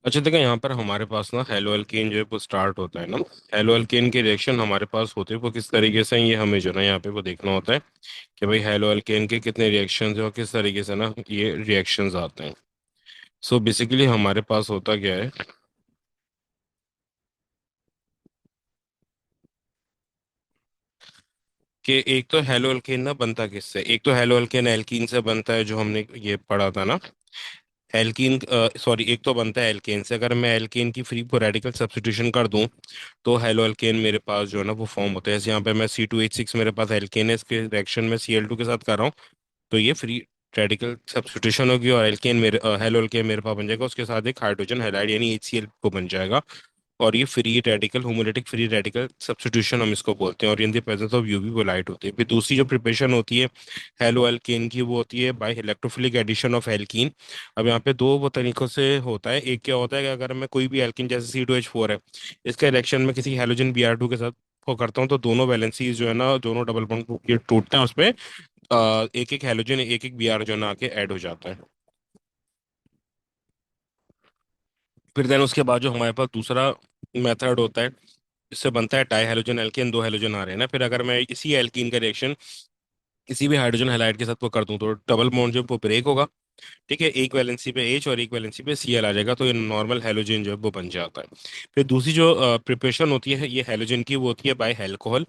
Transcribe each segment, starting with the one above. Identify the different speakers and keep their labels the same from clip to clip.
Speaker 1: अच्छा देखो, यहाँ पर हमारे पास ना हेलो अल्केन जो है वो स्टार्ट होता है ना। हेलो अल्केन के रिएक्शन हमारे पास होते हैं, वो किस तरीके से हैं, ये हमें जो ना यहाँ पे वो देखना होता है कि भाई हेलो अल्केन के कितने रिएक्शंस हैं और किस तरीके से ना ये रिएक्शंस आते हैं। सो बेसिकली हमारे पास होता क्या है कि एक तो हेलो अल्केन ना बनता किससे, एक तो हेलो अल्केन एल्कीन से बनता है जो हमने ये पढ़ा था ना। एल्कीन, सॉरी, एक तो बनता है एल्केन से। अगर मैं एल्केन की फ्री को रेडिकल सब्स्टिट्यूशन कर दूं तो हेलो अल्केन मेरे पास जो है ना वो फॉर्म होता है। जैसे यहाँ पे मैं C2H6 मेरे पास एल्केन है, इसके रिएक्शन में Cl2 के साथ कर रहा हूँ, तो ये फ्री रेडिकल सब्स्टिट्यूशन होगी और एल्केन मेरे हेलो अल्केन मेरे पास बन जाएगा, उसके साथ एक हाइड्रोजन हैलाइड यानी HCl को बन जाएगा। और ये free radical homolytic free radical substitution हम इसको बोलते हैं, और in the presence of UV वो लाइट होती है। फिर दूसरी जो प्रिपरेशन होती है हेलो एल्केन की, वो होती है by electrophilic addition of alkene. अब यहाँ पे दो वो तरीकों से होता है। एक क्या होता है कि अगर मैं कोई भी एल्कीन जैसे C2H4 है, इसके रिएक्शन में किसी हैलोजन Br2 के साथ वो करता हूँ, तो दोनों वैलेंसीज जो है ना, दोनों डबल बॉन्ड ये टूटते हैं, उसमें एक एक हैलोजन एक एक Br जो है ना आके ऐड हो जाता है। फिर देन उसके बाद जो हमारे पास दूसरा मेथड होता है, इससे बनता है डाई हेलोजन एल्केन, दो हेलोजन आ रहे हैं ना। फिर अगर मैं इसी एल्कीन का रिएक्शन किसी भी हाइड्रोजन हैलाइड के साथ वो कर दूं तो डबल बॉन्ड जो है वो ब्रेक होगा। ठीक है, एक वैलेंसी पे H और एक वैलेंसी पे Cl आ जाएगा, तो ये नॉर्मल हेलोजन जो है वो बन जाता है। फिर दूसरी जो प्रिपरेशन होती है ये हेलोजन की, वो होती है बाय अल्कोहल।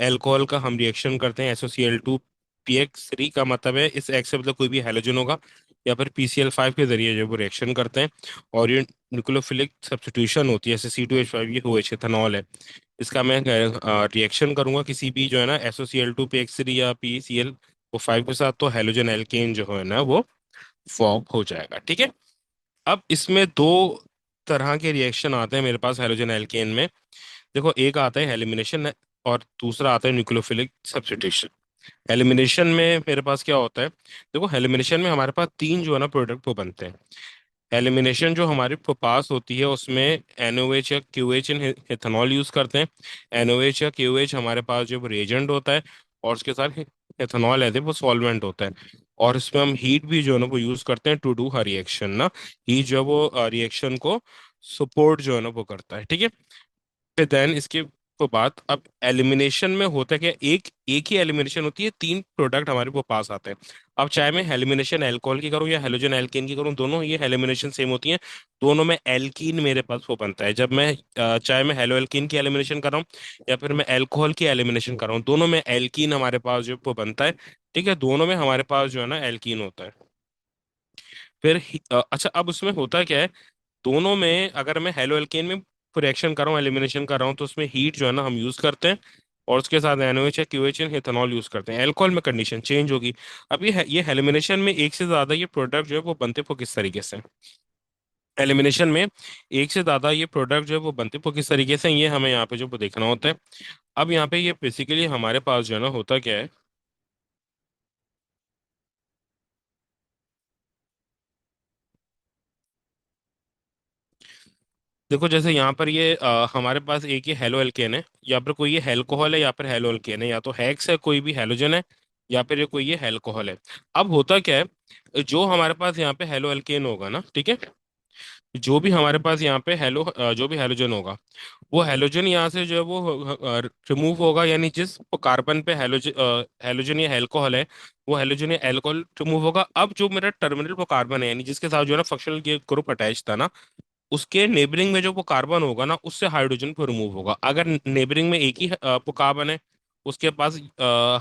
Speaker 1: अल्कोहल का हम रिएक्शन करते हैं SOCl2 PX3 का मतलब है इस X से मतलब कोई भी हेलोजन होगा, या फिर PCl5 के जरिए जो है वो रिएक्शन करते हैं। और ये न्यूक्लियोफिलिक सब्स्टिट्यूशन होती है, जैसे C2H5 ये OH इथेनॉल है, इसका मैं रिएक्शन करूंगा किसी भी जो है ना SOCl2 PX3 या PCl5 के साथ, तो हेलोजन एल्केन जो है ना वो फॉर्म हो जाएगा। ठीक है, अब इसमें दो तरह के रिएक्शन आते हैं मेरे पास हेलोजन एल्केन में। देखो, एक आता है एलिमिनेशन और दूसरा आता है न्यूक्लियोफिलिक सब्स्टिट्यूशन। एलिमिनेशन में मेरे पास क्या होता है, देखो एलिमिनेशन में हमारे पास तीन जो है ना प्रोडक्ट वो बनते हैं। एलिमिनेशन जो हमारे पास होती है उसमें NOH या QH इन इथेनॉल यूज करते हैं। NOH या QH हमारे पास जो रिएजेंट होता है, और उसके साथ इथेनॉल है वो सॉल्वेंट होता है। और इसमें हम हीट भी जो है ना वो यूज करते हैं टू डू हर रिएक्शन ना। हीट जो है वो रिएक्शन को सपोर्ट जो है ना वो करता है। ठीक है, फिर देन इसके को बात अब एलिमिनेशन में होता है क्या, एक एक ही एलिमिनेशन होती है, तीन प्रोडक्ट हमारे को पास आते हैं। अब चाहे मैं एलिमिनेशन अल्कोहल की करूं या हेलोजन एल्केन की करूं, दोनों ये एलिमिनेशन सेम होती हैं। दोनों में एल्कीन मेरे पास वो बनता है। जब मैं चाहे मैं हेलो एल्कीन की एलिमिनेशन कर रहा हूँ या फिर मैं अल्कोहल की एलिमिनेशन कर रहा हूँ, दोनों में एल्कीन हमारे पास जो वो बनता है। ठीक है, दोनों में हमारे पास जो है ना एल्कीन होता है। फिर अच्छा, अब उसमें होता क्या है, दोनों में अगर मैं हेलो एल्केन में रिएक्शन कर रहा हूँ, एलिमिनेशन कर रहा हूँ, तो उसमें हीट जो है ना हम यूज करते हैं, और उसके साथ NOH या QH इथेनॉल यूज करते हैं। अल्कोहल में कंडीशन चेंज होगी। अब ये एलिमिनेशन में एक से ज्यादा ये प्रोडक्ट जो है वो बनते वो किस तरीके से, एलिमिनेशन में एक से ज्यादा ये प्रोडक्ट जो है वो बनते वो किस तरीके से, ये हमें यहाँ पे जो वो देखना होता है। अब यहाँ पे ये बेसिकली हमारे पास जो है ना होता क्या है, देखो जैसे यहाँ पर ये हमारे पास एक ये हेलो एल्केन है, या फिर कोई ये हेल्कोहल है, या फिर हेलो एल्केन है, या तो हेक्स है कोई भी हेलोजन है, या फिर ये कोई ये हेल्कोहल है। अब होता क्या है, जो हमारे पास यहाँ पे हेलो एल्केन होगा ना, ठीक है, जो भी हमारे पास यहाँ पे जो भी हेलोजन होगा, वो हेलोजन यहाँ से जो है वो रिमूव होगा, यानी जिस कार्बन पे हेलोजन या एल्कोहल है, वो हेलोजन या एल्कोहल रिमूव होगा। अब जो मेरा टर्मिनल वो कार्बन है, यानी जिसके साथ जो है ना फंक्शनल ग्रुप अटैच था ना, उसके नेबरिंग में जो वो कार्बन होगा ना, उससे हाइड्रोजन को रिमूव होगा। अगर नेबरिंग में एक ही वो कार्बन है, उसके पास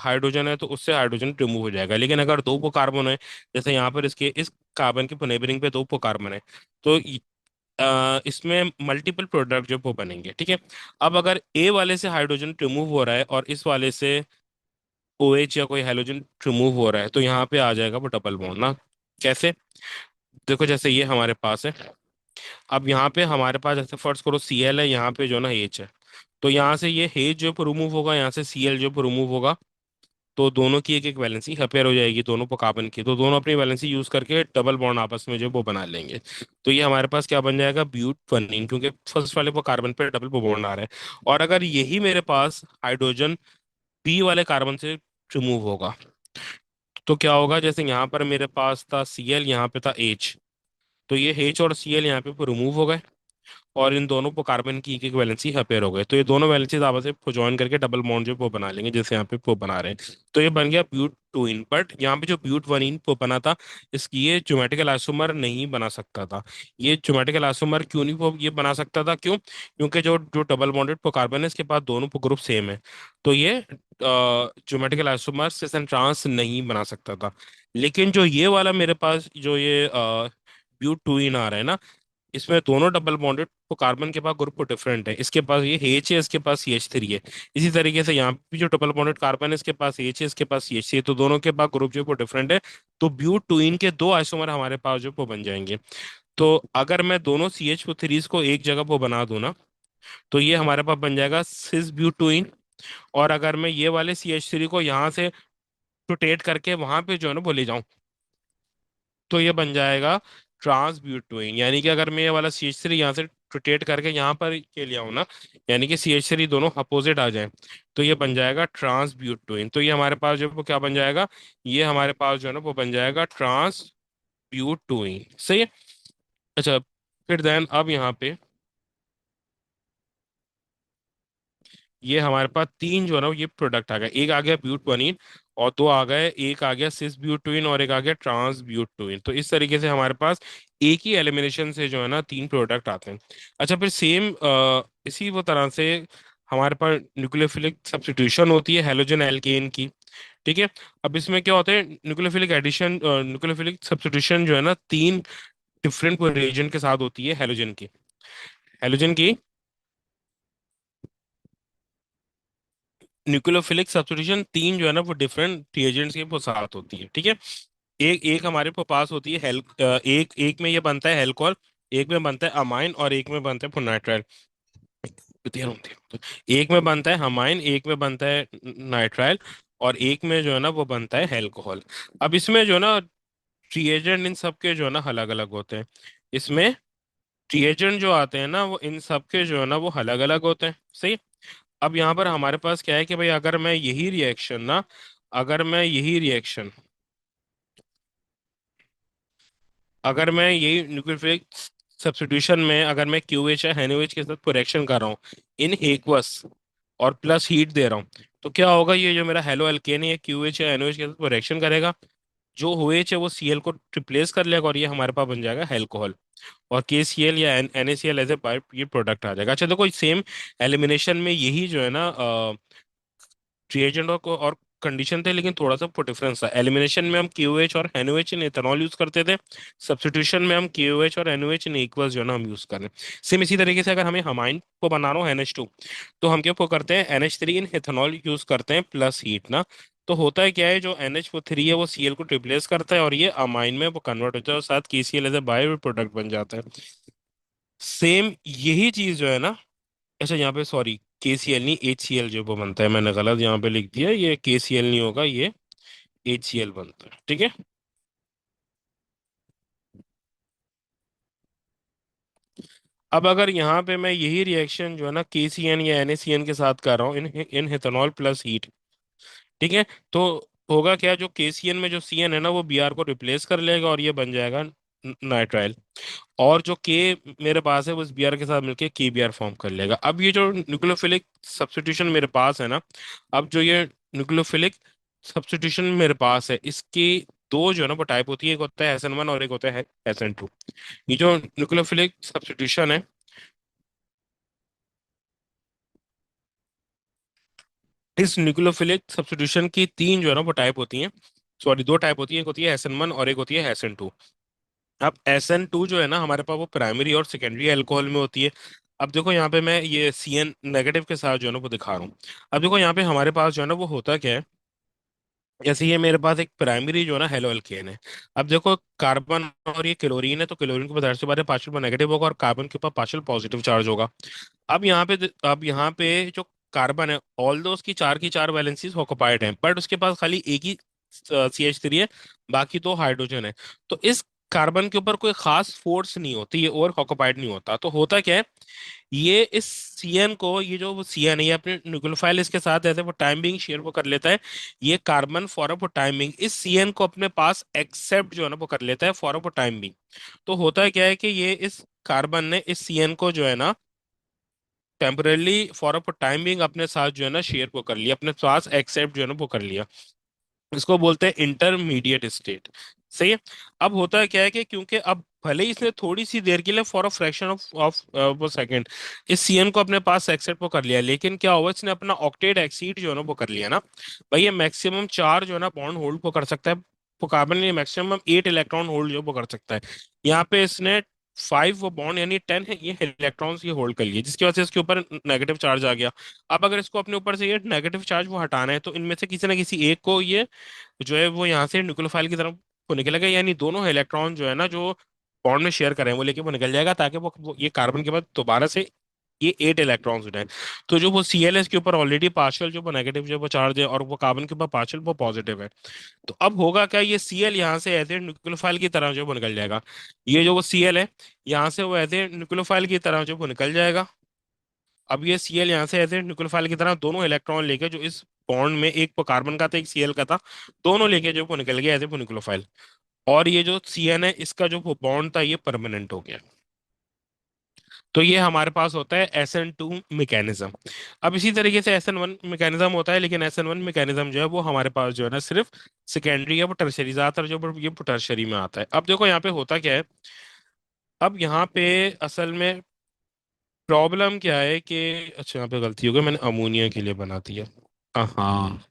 Speaker 1: हाइड्रोजन है, तो उससे हाइड्रोजन रिमूव हो जाएगा। लेकिन अगर दो वो कार्बन है, जैसे यहाँ पर इसके इस कार्बन के नेबरिंग पे दो वो कार्बन है, तो इसमें मल्टीपल प्रोडक्ट जो वो बनेंगे। ठीक है, अब अगर ए वाले से हाइड्रोजन रिमूव हो रहा है और इस वाले से OH या कोई हेलोजन रिमूव हो रहा है, तो यहाँ पे आ जाएगा वो डबल बॉन्ड ना। कैसे, देखो जैसे ये हमारे पास है, अब यहाँ पे हमारे पास जैसे फर्स्ट करो Cl है, यहाँ पे जो ना H है, तो यहाँ से ये H जो रिमूव होगा, यहाँ से Cl जो रिमूव होगा, तो दोनों की एक एक वैलेंसी अपेयर हो जाएगी, दोनों को कार्बन की, तो दोनों अपनी वैलेंसी यूज करके डबल बॉन्ड आपस में जो वो बना लेंगे। तो ये हमारे पास क्या बन जाएगा, ब्यूट बनिंग, क्योंकि फर्स्ट वाले को कार्बन पे डबल बॉन्ड आ रहा है। और अगर यही मेरे पास हाइड्रोजन बी वाले कार्बन से रिमूव होगा, तो क्या होगा, जैसे यहाँ पर मेरे पास था Cl, यहाँ पे था H, तो ये H और Cl यहाँ पे रिमूव हो गए, और इन दोनों को कार्बन की एक एक वैलेंसी अपेयर हो गए, तो ये दोनों वैलेंसीज आपस में ज्वाइन करके डबल बॉन्ड जो वो बना लेंगे, जैसे यहाँ पे वो बना रहे हैं। तो ये बन गया ब्यूट टू इन। बट यहाँ पे जो ब्यूट वन इन वो बना था, इसकी ये ज्योमेट्रिकल आइसोमर नहीं बना सकता था। ये ज्योमेट्रिकल आइसोमर क्यों नहीं वो ये बना सकता था, क्यों? क्योंकि जो जो डबल बॉन्डेड वो कार्बन है, इसके पास दोनों वो ग्रुप सेम है, तो ये geometrical isomer cis and trans नहीं बना सकता था। लेकिन जो ये वाला मेरे पास जो ये ब्यूट टू इन आ रहा है ना, इसमें दोनों डबल बॉन्डेड तो कार्बन के पास ग्रुप डिफरेंट है, इसके पास ये H है, इसके पास CH3 है। इसी तरीके से यहाँ पे भी जो डबल बॉन्डेड कार्बन है, इसके पास H है, इसके पास CH3 है, तो दोनों के पास ग्रुप जो है वो डिफरेंट है। तो ब्यूट टू इन के दो आइसोमर हमारे पास जो है वो बन जाएंगे। तो अगर मैं दोनों CH3 को एक जगह वो बना दूं ना, तो ये हमारे पास बन जाएगा सिस ब्यूट टू इन। और अगर मैं ये वाले CH3 को यहाँ से रोटेट करके वहां पे जो है ना वो ले जाऊं, तो ये बन जाएगा ट्रांस ब्यूटोइन। यानी कि अगर मैं ये वाला CH3 यहाँ से रोटेट करके यहाँ पर के लिया हूँ ना, यानी कि CH3 दोनों अपोजिट आ जाए, तो ये बन जाएगा ट्रांस ब्यूटोइन। तो ये हमारे पास जो है वो क्या बन जाएगा, ये हमारे पास जो है ना वो बन जाएगा ट्रांस ब्यूटोइन। सही है। अच्छा, फिर देन अब यहाँ पे ये हमारे पास तीन जो है ना ये प्रोडक्ट आ गए, एक आ गया ब्यूटवनीन, और दो आ गए, एक आ गया सिस ब्यूटोइन और एक आ गया ट्रांस ब्यूटोइन। तो इस तरीके से हमारे पास एक ही एलिमिनेशन से जो है ना तीन प्रोडक्ट आते हैं। अच्छा, फिर सेम इसी वो तरह से हमारे पास न्यूक्लियोफिलिक सब्स्टिट्यूशन होती है हेलोजन एल्केन की। ठीक है। अब इसमें क्या होता है, न्यूक्लियोफिलिक एडिशन, न्यूक्लियोफिलिक सब्स्टिट्यूशन जो है ना तीन डिफरेंट रिएजेंट के साथ होती है हेलोजन की न्यूक्लियोफिलिक सब्स्टिट्यूशन तीन जो है ना वो डिफरेंट रिएजेंट्स के वो साथ होती है। ठीक है। एक एक हमारे पास होती है एक एक में ये बनता है हेल्कोल, एक में बनता है अमाइन, और एक में बनता है नाइट्राइल। एक में बनता है हमाइन, एक में बनता है नाइट्राइल, और एक में जो है ना वो बनता है हेल्कोहॉल। अब इसमें जो है ना रिएजेंट इन सब के जो है ना अलग अलग होते हैं। इसमें रिएजेंट जो आते हैं ना वो इन सब के जो है ना वो अलग अलग होते हैं। सही। अब यहाँ पर हमारे पास क्या है कि भाई अगर मैं यही रिएक्शन अगर मैं यही न्यूक्लियोफिलिक सब्स्टिट्यूशन में अगर मैं QH या NaOH के साथ रिएक्शन कर रहा हूँ इन एक्वस, और प्लस हीट दे रहा हूँ, तो क्या होगा, ये जो मेरा हेलो एल्केन है QH या NaOH के साथ रिएक्शन करेगा, जो OH है वो Cl को रिप्लेस कर लेगा, और ये हमारे पास बन जाएगा एल्कोहल। और KCl या NaCl एज ए बाय ये प्रोडक्ट आ जाएगा। अच्छा देखो, सेम एलिमिनेशन में यही जो है ना रिएजेंट और कंडीशन थे, लेकिन थोड़ा सा डिफरेंस था। एलिमिनेशन में हम KOH और NOH इन इथेनॉल यूज करते थे, सब्स्टिट्यूशन में हम KOH और NOH इन एक्वस जो है ना हम यूज कर रहे हैं। सेम इसी तरीके से अगर हमें हमाइन को बनाना हो NH2, तो हम क्या वो करते हैं NH3 इन इथेनॉल यूज करते हैं प्लस हीट ना। तो होता है क्या है, जो NH3 है वो Cl को रिप्लेस करता है, और ये अमाइन में वो कन्वर्ट होता है, और साथ KCl as a bio product बन जाता है। सेम यही चीज जो है ना, अच्छा यहाँ पे सॉरी, KCl नहीं HCl जो वो बनता है, मैंने गलत यहाँ पे लिख दिया, ये KCl नहीं होगा, ये HCl बनता है। ठीक है। अब अगर यहाँ पे मैं यही रिएक्शन जो है ना KCN या NaCN के साथ कर रहा हूँ इन इथेनॉल प्लस हीट, ठीक है, तो होगा क्या, जो KCN में जो CN है ना वो Br को रिप्लेस कर लेगा, और ये बन जाएगा नाइट्राइल। और जो K मेरे पास है वो इस Br के साथ मिलके KBr फॉर्म कर लेगा। अब ये जो न्यूक्लियोफिलिक सब्स्टिट्यूशन मेरे पास है ना, अब जो ये न्यूक्लियोफिलिक सब्स्टिट्यूशन मेरे पास है, इसकी दो जो है ना वो टाइप होती है, एक होता है SN1 और एक होता है SN2। ये जो न्यूक्लियोफिलिक सब्स्टिट्यूशन है, इस न्यूक्लियोफिलिक सब्स्टिट्यूशन की तीन जो है ना वो टाइप होती हैं, सॉरी दो टाइप होती है, एक होती है SN1 और एक होती है SN2। अब SN2 जो है ना हमारे पास वो प्राइमरी और सेकेंडरी अल्कोहल में होती है। अब देखो यहाँ पे मैं ये CN नेगेटिव के साथ जो है ना वो दिखा रहा हूँ। अब देखो यहाँ पे हमारे पास जो है ना वो होता क्या है, जैसे ये मेरे पास एक प्राइमरी जो है ना हेलो एल्केन है। अब देखो कार्बन और ये क्लोरीन है, तो क्लोरीन के ऊपर जाहिर सी बात है पार्शियल नेगेटिव होगा, और कार्बन के ऊपर पार्शियल पॉजिटिव चार्ज होगा। अब यहाँ पे जो कार्बन है, ऑल दो उसकी चार की चार वैलेंसीज ऑक्युपाइड हैं, बट उसके पास खाली एक ही CH3 है, बाकी दो हाइड्रोजन है। तो इस कार्बन के ऊपर कोई खास फोर्स नहीं होती, ये और ऑक्युपाइड नहीं होता। तो होता क्या है, ये इस सीएन को, ये जो सीएन है ये अपने न्यूक्लियोफाइल इसके साथ ऐसे वो टाइम बिंग शेयर वो कर लेता है। ये carbon for a time being इस सीएन को अपने पास एक्सेप्ट जो है ना वो कर लेता है फॉर अ टाइम बिंग। तो होता क्या है कि ये इस कार्बन ने इस सीएन को जो है ना temporarily for a time being अपने साथ जो है ना शेयर को कर लिया, अपने पास एक्सेप्ट जो है ना वो कर लिया। इसको बोलते हैं इंटरमीडिएट स्टेट। सही है। अब होता है क्या है कि क्योंकि अब भले ही इसने थोड़ी सी देर के लिए फॉर अ फ्रैक्शन ऑफ वो सेकंड इस सीएन को अपने पास एक्सेप्ट वो कर लिया, लेकिन क्या हुआ, इसने अपना ऑक्टेट एक्सीड जो है ना वो कर लिया ना। भाई ये मैक्सिमम 4 जो है ना बॉन्ड होल्ड वो कर सकता है, वो कार्बन ने मैक्सिमम 8 इलेक्ट्रॉन होल्ड जो वो कर सकता है। यहाँ पे इसने 5 वो बॉन्ड यानी 10 है ये इलेक्ट्रॉन्स ये होल्ड कर लिए, जिसकी वजह से इसके ऊपर नेगेटिव चार्ज आ गया। अब अगर इसको अपने ऊपर से ये नेगेटिव चार्ज वो हटाना है तो इनमें से किसी ना किसी एक को ये जो है वो यहाँ से न्यूक्लियोफाइल की तरफ वो निकलेगा, यानी दोनों इलेक्ट्रॉन जो है ना जो बॉन्ड में शेयर करें वो लेके वो निकल जाएगा, ताकि वो ये कार्बन के बाद दोबारा से ये 8 इलेक्ट्रॉन्स उठाए। तो जो वो Cl के ऊपर ऑलरेडी पार्शियल जो वो नेगेटिव जो वो चार्ज है और वो कार्बन के ऊपर पार्शियल वो पॉजिटिव है। तो अब होगा क्या, ये Cl यहाँ से एज ए न्यूक्लियोफाइल की तरह जो वो निकल जाएगा। ये जो वो Cl है यहाँ से वो एज ए न्यूक्लियोफाइल की तरह जो वो निकल जाएगा। अब ये Cl यहाँ से ऐसे न्यूक्लियोफाइल की तरह दोनों इलेक्ट्रॉन लेके जो इस बॉन्ड में एक कार्बन का था एक Cl का था, दोनों लेके जो वो निकल गया एज ए न्यूक्लियोफाइल। और ये जो Cn है इसका जो वो बॉन्ड था ये परमानेंट हो गया। तो ये हमारे पास होता है SN2 मैकेनिज्म। अब इसी तरीके से SN1 मैकेनिज्म होता है, लेकिन SN1 मैकेनिज्म जो है वो हमारे पास जो है ना सिर्फ सेकेंडरी या वो टर्शरी, ज्यादातर जो ये टर्शरी में आता है। अब देखो यहाँ पे होता क्या है, अब यहाँ पे असल में प्रॉब्लम क्या है कि, अच्छा यहाँ पे गलती हो गई, मैंने अमोनिया के लिए बना दिया। हाँ।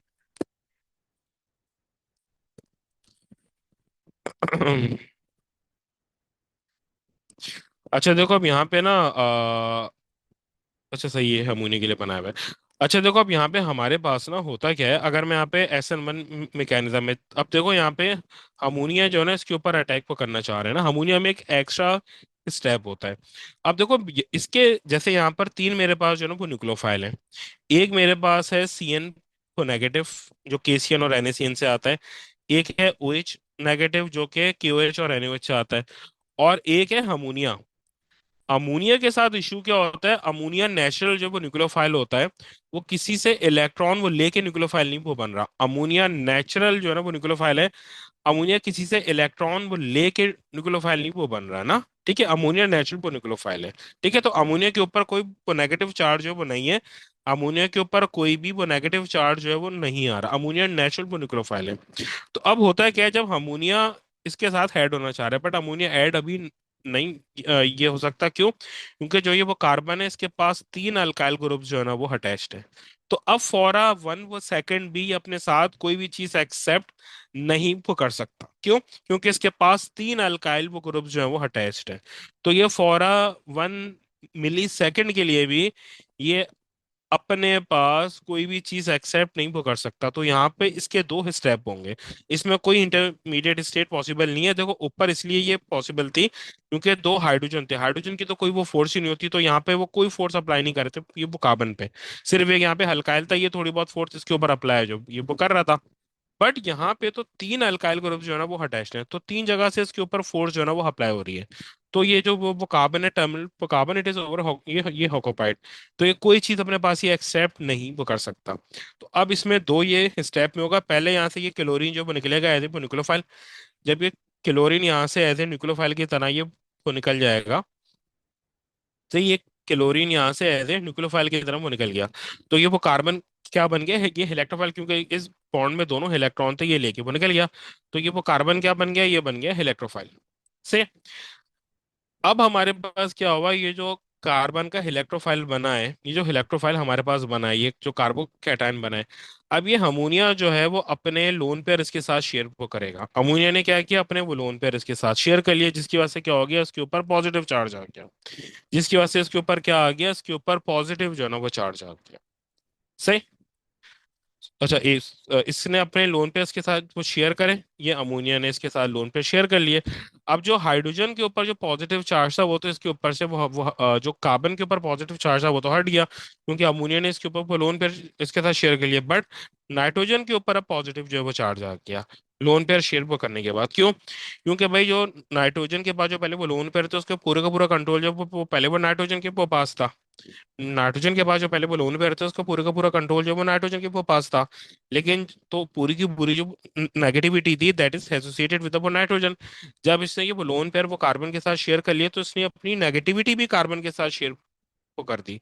Speaker 1: अच्छा देखो अब यहाँ पे ना अच्छा सही है, अमोनिया के लिए बनाया हुआ है। अच्छा देखो अब यहाँ पे हमारे पास ना होता क्या है, अगर मैं यहाँ पे SN1 मैकेनिज्म है, अब देखो यहाँ पे अमोनिया जो है ना इसके ऊपर अटैक को करना चाह रहे हैं ना, अमोनिया में एक एक्स्ट्रा स्टेप होता है। अब देखो इसके जैसे यहाँ पर 3 मेरे पास जो है ना वो न्यूक्लियोफाइल है। एक मेरे पास है Cn को नेगेटिव जो KCN और NaCN से आता है। एक है OH नेगेटिव जो कि KOH और NaOH से आता है। और एक है अमोनिया। अमोनिया के साथ इशू क्या होता है, अमोनिया नेचुरल जो वो न्यूक्लियोफाइल होता है, वो किसी से इलेक्ट्रॉन वो लेके न्यूक्लियोफाइल नहीं वो बन रहा। अमोनिया नेचुरल जो है ना वो न्यूक्लियोफाइल है। अमोनिया किसी से इलेक्ट्रॉन वो लेके न्यूक्लियोफाइल नहीं वो बन रहा ना। ठीक है, अमोनिया नेचुरल वो न्यूक्लियोफाइल है। ठीक है, तो अमोनिया के ऊपर कोई वो नेगेटिव चार्ज जो है वो नहीं है। अमोनिया के ऊपर कोई भी वो नेगेटिव चार्ज जो है वो नहीं आ रहा, अमोनिया नेचुरल वो न्यूक्लियोफाइल है। तो अब होता है क्या है, जब अमोनिया इसके साथ ऐड होना चाह रहा है बट अमोनिया ऐड अभी नहीं ये हो सकता, क्यों, क्योंकि जो ये वो कार्बन है इसके पास 3 अल्काइल ग्रुप जो है ना वो अटैच्ड है। तो अब फॉर अ वन वो सेकंड भी अपने साथ कोई भी चीज एक्सेप्ट नहीं वो कर सकता, क्यों, क्योंकि इसके पास 3 अल्काइल वो ग्रुप जो है वो अटैच्ड है। तो ये फॉर अ 1 मिली सेकंड के लिए भी ये अपने पास कोई भी चीज एक्सेप्ट नहीं वो कर सकता। तो यहाँ पे इसके 2 स्टेप होंगे, इसमें कोई इंटरमीडिएट स्टेट पॉसिबल नहीं है। देखो ऊपर इसलिए ये पॉसिबल थी क्योंकि 2 हाइड्रोजन थे, हाइड्रोजन की तो कोई वो फोर्स ही नहीं होती, तो यहाँ पे वो कोई फोर्स अप्लाई नहीं कर रहे थे ये वो कार्बन पे। सिर्फ एक यहाँ पे हल्काइल था, ये थोड़ी बहुत फोर्स इसके ऊपर अप्लाई है जो ये वो कर रहा था। बट यहाँ पे तो 3 अल्काइल ग्रुप जो है ना वो अटैच्ड हैं, तो 3 जगह से इसके ऊपर फोर्स जो है ना वो अप्लाई हो रही है। तो ये जो वो कार्बन है टर्मिनल वो कार्बन इट इज ओवर, ये ऑक्युपाइड। तो ये कोई चीज अपने पास ये एक्सेप्ट नहीं वो कर सकता। तो अब इसमें 2 ये स्टेप में होगा, पहले यहाँ से ये क्लोरीन जो वो निकलेगा एज ए न्यूक्लियोफाइल। जब ये क्लोरीन यहाँ से एज ए न्यूक्लियोफाइल की तरह ये वो निकल जाएगा, तो ये क्लोरीन यहाँ से एज ए न्यूक्लियोफाइल की तरफ वो निकल गया। तो ये वो कार्बन क्या बन गया है, ये इलेक्ट्रोफाइल, क्योंकि इस बॉन्ड में दोनों इलेक्ट्रॉन थे ये लेके वो निकल गया। तो ये वो कार्बन क्या बन गया, ये बन गया इलेक्ट्रोफाइल से। अब हमारे पास क्या हुआ, ये जो कार्बन का इलेक्ट्रोफाइल बना है, ये जो इलेक्ट्रोफाइल हमारे पास बना है, ये जो कार्बोकैटायन बना है, अब ये अमोनिया जो है वो अपने लोन पेयर इसके साथ शेयर को करेगा। अमोनिया ने क्या किया, अपने वो लोन पेयर इसके साथ शेयर कर लिया, जिसकी वजह से क्या हो गया, उसके ऊपर पॉजिटिव चार्ज आ गया। जिसकी वजह से इसके ऊपर क्या आ गया, इसके ऊपर पॉजिटिव जो है ना वो चार्ज आ गया। सही। अच्छा इसने अपने लोन पे इसके साथ वो शेयर करें, ये अमोनिया ने इसके साथ लोन पे शेयर कर लिए। अब जो हाइड्रोजन के ऊपर जो पॉजिटिव चार्ज था वो तो इसके ऊपर से जो कार्बन के ऊपर पॉजिटिव चार्ज था वो तो हट गया, क्योंकि अमोनिया ने इसके ऊपर वो लोन पे इसके साथ शेयर कर लिया। बट नाइट्रोजन के ऊपर अब पॉजिटिव जो है वो चार्ज आ गया। लोन पेयर शेयर वो करने के बाद क्यों? क्योंकि भाई जो नाइट्रोजन के पास जो पहले वो लोन पेयर थे उसके पूरे का पूरा कंट्रोल जो वो पहले वो नाइट्रोजन के वो पास था। नाइट्रोजन के पास जो पहले वो लोन पेयर थे उसका पूरे का पूरा कंट्रोल जो वो नाइट्रोजन के वो पास था। लेकिन तो पूरी की पूरी जो नेगेटिविटी थी दैट इज एसोसिएटेड विद वो नाइट्रोजन। जब इसने ये वो लोन पेयर वो कार्बन के साथ शेयर कर लिया तो इसने अपनी नेगेटिविटी भी कार्बन के साथ शेयर वो कर दी,